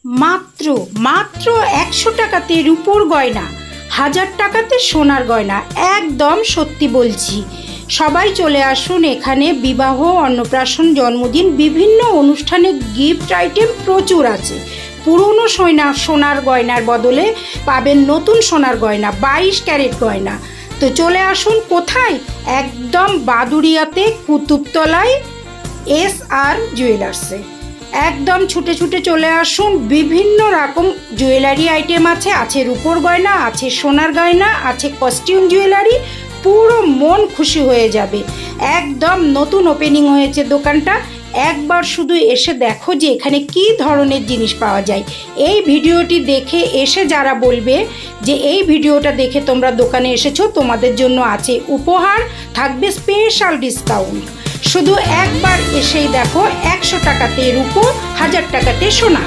মাত্র মাত্র 100 টাকাতে রূপোর গয়না, 1000 টাকাতে সোনার গয়না। একদম সত্যি বলছি। সবাই চলে আসুন এখানে। বিবাহ, অন্নপ্রাশন, জন্মদিন, বিভিন্ন অনুষ্ঠানে গিফট আইটেম প্রচুর আছে। পুরনো সোনার গয়নার বদলে পাবেন নতুন সোনার গয়না, 22 ক্যারেট গয়না। তো চলে আসুন কোথায়? একদম বাদুড়িয়াতে কুতুবতলায় SR জুয়েলার্সে। একদম ছুটে ছুটে চলে আসুন। বিভিন্ন রকম জুয়েলারি আইটেম আছে রূপোর গয়না, আছে সোনার গয়না, আছে কস্টিউম জুয়েলারি। পুরো মন খুশি হয়ে যাবে। একদম নতুন ওপেনিং হয়েছে দোকানটা। একবার শুধু এসে দেখো যে এখানে কী ধরনের জিনিস পাওয়া যায়। এই ভিডিওটি দেখে এসে যারা বলবে যে এই ভিডিওটা দেখে তোমরা দোকানে এসেছো, তোমাদের জন্য আছে উপহার, থাকবে স্পেশাল ডিসকাউন্ট। শুধু একবার এসেই দেখো, 100 টাকাতে রূপো, 1000 টাকাতে সোনা।